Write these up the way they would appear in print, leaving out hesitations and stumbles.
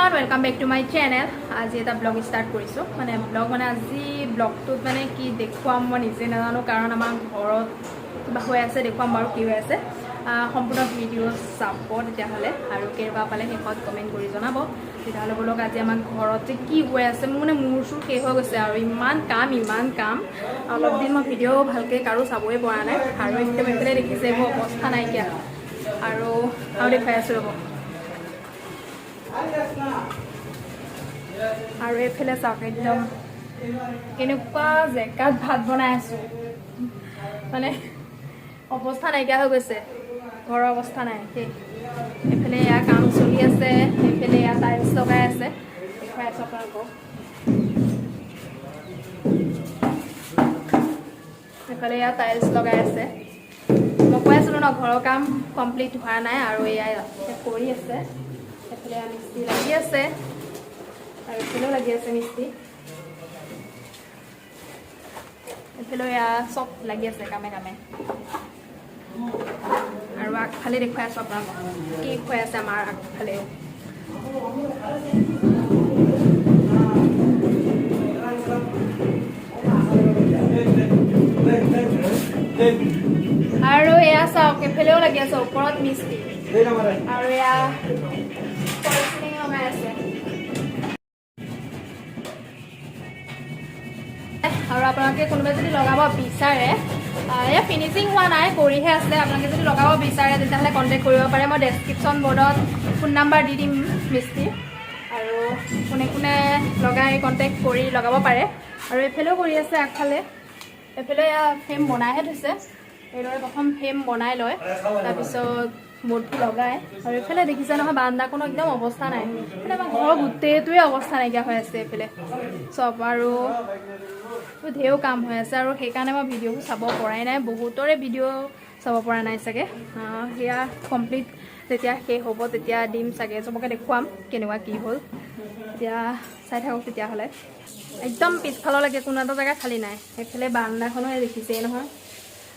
everyone, welcome back to my channel. আজি এটা blog start কৰিছো মানে ব্লগ মানে আজি ব্লগটোত মানে কি দেখুৱাম মই নিজে নাজানো কাৰণ আমাৰ ঘৰত কিবা হৈ আছে দেখুৱাম বাৰু কি হৈ আছে সম্পূৰ্ণ ভিডিঅ' চাব তেতিয়াহ'লে আৰু কেৰবা পালে শেষত কমেণ্ট কৰি জনাব তেতিয়াহ'লে ব্লগ আজি আমাৰ ঘৰত যে কি হৈ আছে মানে মোৰ চুৰ শেষ হৈ গৈছে আৰু ইমান কাম অলপ দিন মই ভিডিঅ' ভালকৈ কাৰো চাবই পৰা নাই আৰু একদম এইফালে দেখিছে এইবোৰ অৱস্থা নাইকিয়া আৰু দেখুৱাই আছোঁ ৰ'ব আৰু এইফালে চাওক একদম কেনেকুৱা জেগাত ভাত বনাই আছোঁ মানে অৱস্থা নাইকিয়া হৈ গৈছে ঘৰৰ অৱস্থা নাই সেই এইফালে এয়া কাম চলি আছে এইফালে এয়া টাইলছ লগাই আছে দেখুৱাই আছোঁ আপোনালোকক এইফালে এয়া টাইলছ লগাই আছে মই কৈ আছিলোঁ ন ঘৰৰ কাম কমপ্লিট হোৱা নাই আৰু এয়া কৰি আছে এইফালে মিস্ত্ৰী লাগি আছে আৰু এইফালেও লাগি আছে মিস্ত্ৰী এইফালে এয়া চব লাগি আছে কামে আৰু আগফালে দেখুৱাই আছোঁ আপোনালোকক কি হৈ আছে আমাৰ আগফালেও আৰু এয়া চাওক এইফালেও লাগি আছে ওপৰত মিস্ত্ৰী আৰু এয়া লগাই আছে আৰু আপোনালোকে কোনোবাই যদি লগাব বিচাৰে এয়া ফিনিচিং হোৱা নাই কৰিহে আছে আপোনালোকে যদি লগাব বিচাৰে তেতিয়াহ'লে কণ্টেক্ট কৰিব পাৰে মই ডেছক্ৰিপশ্যন বৰ্ডত ফোন নাম্বাৰ দি দিম মিস্ত্ৰী আৰু কোনে কোনে লগাই কণ্টেক্ট কৰি লগাব পাৰে আৰু এইফালেও কৰি আছে আগফালে এইফালে এয়া ফ্ৰেম বনাইহে থৈছে এইদৰে প্ৰথম ফ্ৰেম বনাই লয় তাৰপিছত বৰ্ডটো লগাই আৰু এইফালে দেখিছে নহয় বাৰান্দাখনো একদম অৱস্থা নাই মানে আমাৰ ঘৰৰ গোটেইটোৱে অৱস্থা নাইকিয়া হৈ আছে এইফালে চব আৰু ঢেৰ কাম হৈ আছে আৰু সেইকাৰণে মই ভিডিঅ'বোৰ চাব পৰাই নাই বহুতৰে ভিডিঅ' চাব পৰা নাই চাগে সেয়া কমপ্লিট যেতিয়া শেষ হ'ব তেতিয়া দিম চাগে চবকে দেখুৱাম কেনেকুৱা কি হ'ল এতিয়া চাই থাকক তেতিয়াহ'লে একদম পিছফাললৈকে কোনো এটা জেগা খালী নাই সেইফালে বাৰান্দাখনো দেখিছেই নহয়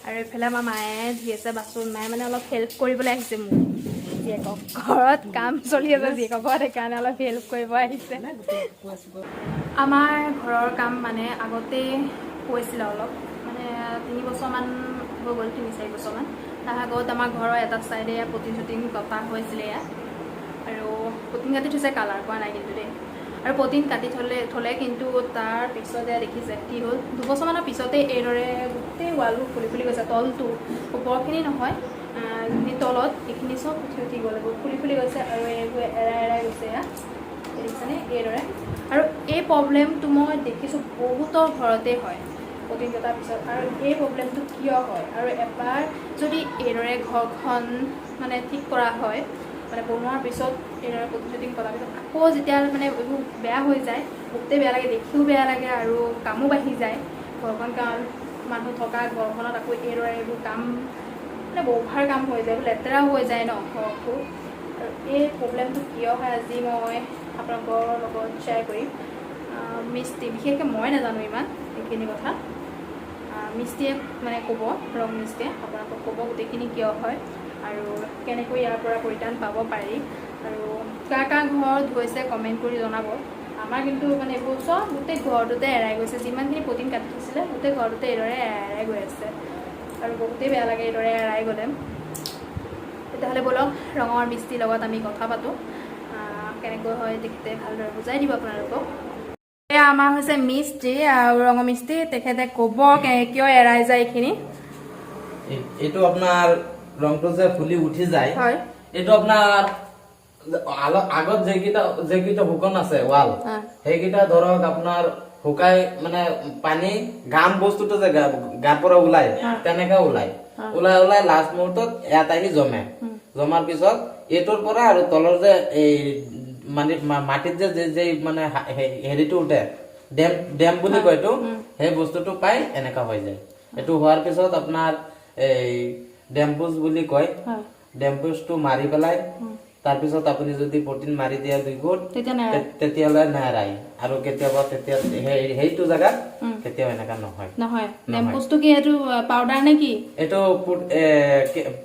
আৰু এইফালে আমাৰ মায়ে ধুই আছে বাচন মায়ে মানে অলপ হেল্প কৰিবলৈ আহিছে মোক জীয়েকক ঘৰত কাম চলি আছে জীয়েকৰ ঘৰত সেইকাৰণে অলপ হেল্প কৰিব আহিছে আমাৰ ঘৰৰ কাম মানে আগতে হৈছিলে অলপ মানে 3 বছৰমান হৈ গ'ল 3-4 বছৰমান তাৰ আগত আমাৰ ঘৰৰ এটা চাইডে পটিন চটিন কটা হৈছিলে ইয়াত আৰু পটিন কাটি থৈছে কালাৰ কৰা নাই কিন্তু দেই আৰু পটিন কাটি থ'লে কিন্তু তাৰ পিছতে দেখিছে কি হ'ল 2 বছৰমানৰ পিছতে এইদৰে গোটেই ৱালবোৰ ফুলি গৈছে তলটো ওপৰখিনি নহয় যিখিনি তলত সেইখিনি চব উঠি গ'ল এইবোৰ ফুলি গৈছে আৰু এইবোৰ এৰাই গৈছে এয়া দেখিছেনে এইদৰে আৰু এই প্ৰব্লেমটো মই দেখিছোঁ বহুতৰ ঘৰতে হয় পটিন কটাৰ পিছত আৰু এই প্ৰব্লেমটো কিয় হয় আৰু এবাৰ যদি এইদৰে ঘৰখন মানে ঠিক কৰা হয় মানে বনোৱাৰ পিছত এইদৰে পটিন চটিন কটাৰ পিছত আকৌ যেতিয়া মানে এইবোৰ বেয়া হৈ যায় বহুতেই বেয়া লাগে দেখিও বেয়া লাগে আৰু কামো বাঢ়ি যায় ঘৰখন কাৰণ মানুহ থকা ঘৰখনত আকৌ এইদৰে এইবোৰ কাম মানে অভাৰ কাম হৈ যায় লেতেৰা হৈ যায় ন ঘৰটো আৰু এই প্ৰব্লেমটো কিয় হয় আজি মই আপোনালোকৰ লগত শ্বেয়াৰ কৰিম মিস্ত্ৰী বিশেষকৈ মই নাজানো ইমান এইখিনি কথা মিস্ত্ৰীয়ে মানে ক'ব ৰং মিস্ত্ৰীয়ে আপোনালোকক ক'ব গোটেইখিনি কিয় হয় আৰু কেনেকৈ ইয়াৰ পৰা পৰিত্ৰাণ পাব পাৰি আৰু কাৰ ঘৰত গৈছে কমেণ্ট কৰি জনাব আমাৰ কিন্তু মানে এইবোৰ চব গোটেই ঘৰটোতে এৰাই গৈছে যিমানখিনি পটিন কাটি থৈছিলে গোটেই ঘৰটোতে এইদৰে এৰাই গৈ আছে আৰু বহুতেই বেয়া লাগে এইদৰে এৰাই গ'লে তেতিয়াহ'লে ব'লক ৰঙৰ মিস্ত্ৰীৰ লগত আমি কথা পাতোঁ কেনেকৈ হয় তেখেতে ভালদৰে বুজাই দিব আপোনালোকক এয়া আমাৰ হৈছে মিস্ত্ৰী আৰু ৰঙৰ মিস্ত্ৰী তেখেতে ক'ব কিয় এৰাই যায় এইখিনি এইটো আপোনাৰ ৰংটো যে ফুলি উঠি যায় হয় এইটো আপোনাৰ আগত যেকেইটা শুকন আছে ৱাল সেইকেইটা ধৰক আপোনাৰ শুকাই মানে পানী গাম বস্তুটো যে গাৰ পৰা ওলাই তেনেকা ওলাই লাষ্ট মুহূৰ্তত ইয়াত আহি জমাৰ পিছত এইটোৰ পৰা আৰু তলৰ যে এই মাটিত যে মানে হেৰিটো উঠে ডেম বুলি কয় এইটো সেই বস্তুটো পাই এনেকা হৈ যায় এইটো হোৱাৰ পিছত আপোনাৰ এই ডেম্পুজ বুলি কয় ডেম্পুজটো মাৰি পেলাই তাৰপিছত আপুনি যদি পটিন মাৰি দিয়া 2 গুট তেতিয়ালে নাৰাই আৰু কেতিয়াবা সেইটো জায়গা কেতিয়াও এনেকা নহয় ডেম্পুজটো কি এটো পাউডাৰ নে কি এটো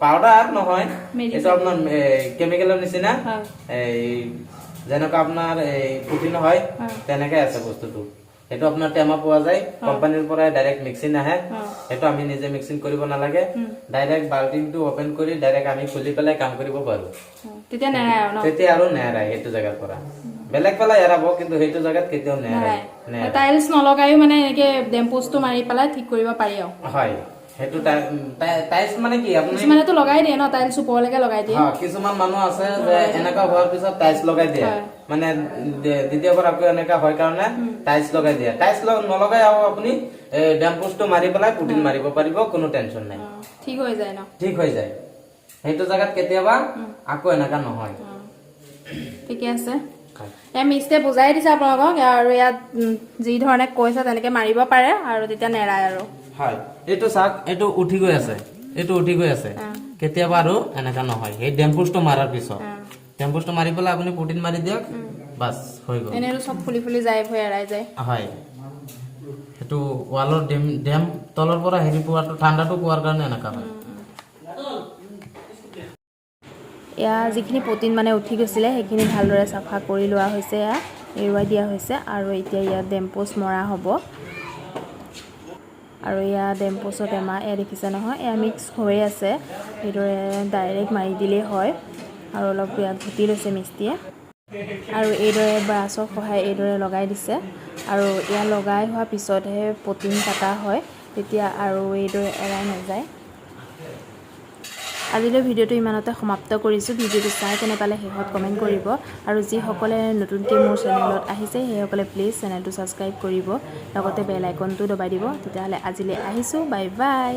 পাউডাৰ নহয় এটো আপোনাৰ কেমিক্যালৰ নিচিনা এই যেনেকৈ আপোনাৰ এই পুটি নহয় তেনেকৈ আছে বস্তুটো সেইটো আপোনাৰ টেমা পোৱা যায় কোম্পানীৰ পৰা ডাইৰেক্ট মিক্সিং আহে সেইটো আমি নিজে মিক্সিং কৰিব নালাগে ডাইৰেক্ট বাল্টিংটো ওপেন কৰি ডাইৰেক্ট আমি খুলি পেলাই কাম কৰিব পাৰো তেতিয়া আৰু নেৰাই সেইটো জায়গাৰ পৰা বেলেগ পেলাই এৰাব কিন্তু সেইটো জায়গাত কেতিয়াও নেৰাই টাইলছ নলগায়ো মানে এনেকে ডেম্পোজটো মাৰি পেলাই ঠিক কৰিব পাৰি হয় হেতু টাইলছ মানে কি আপুনি কিছুমানেতো লগাই দিয়ে ন টাইলছ ওপৰলৈকে লগাই দিয়ে কিছুমান মানুহ আছে যে এনেকা হোৱাৰ পিছত টাইলছ লগাই দিয়ে মানে দ্বিতীয়বাৰ আকৌ এনেকা হয় কাৰণে টাইলছ লগাই দিয়ে টাইলছ নলগাই আৰু আপুনি ডেম্পোজটো মাৰি পেলাই পুটিন মাৰিব পাৰিব কোনো টেনচন নাই ঠিক হৈ যায় ন ঠিক হৈ যায় সেইটো জায়গাত কেতিয়াবা আকৌ এনেকা নহয় ঠিকে আছে মিষ্টে বুজাই দিছে আপোনালোকক আৰু ইয়াত যি ধৰণে কৈছে তেনেকে মাৰিব পাৰে আৰু তেতিয়া নেৰায় আৰু হয় এটো সাক এটো উঠি গৈ আছে কেতিয়াবা আৰু এনেকা নহয় এই ডেম্পোজটো মাৰাৰ পিছত ডেম্পোজটো মাৰি পেলাই আপুনি পুটিন মাৰি দিয়ক বাস হৈ গ'ল এনেটো সব ফুলি যায় ভয় এৰাই যায় হয় এটো ওয়ালৰ ডেম তলৰ পৰা হেৰি পোৱাটো ঠাণ্ডাটো পোৱাৰ কাৰণে এনেকা হয় ইয়া যিখিনি পুটিন মানে উঠি গৈছিলে সেইখিনি ভালদৰে সাফা কৰি লোৱা হৈছে এৰুৱাই দিয়া হৈছে আৰু এতিয়া ইয়া ডেম্পোজ মৰা হ'ব আৰু ইয়া ডেম্পোজৰ টেমা দেখিছে নহয় এয়া মিক্স হৈ আছে এইদৰে ডাইৰেক্ট মাৰি দিলেই হয় আৰু অলপ ইয়াত ঘুটি লৈছে মিষ্টিয়ে আৰু এইদৰে ব্ৰাছৰ সহায় এইদৰে লগাই দিছে আৰু ইয়া লগাই হোৱাৰ পিছতহে পুটিন কাটা হয় তেতিয়া আৰু এইদৰে এৰাই নাযায় আজিলৈ ভিডিঅ'টো ইমানতে সমাপ্ত কৰিছোঁ ভিডিঅ'টো চাই কেনে পালে শেষত কমেণ্ট কৰিব আৰু যিসকলে নতুনকৈ মোৰ চেনেলত আহিছে সেইসকলে প্লিজ চেনেলটো ছাবস্ক্ৰাইব কৰিব লগতে বেল আইকনটো দবাই দিব তেতিয়াহ'লে আজিলৈ আহিছোঁ বাই বাই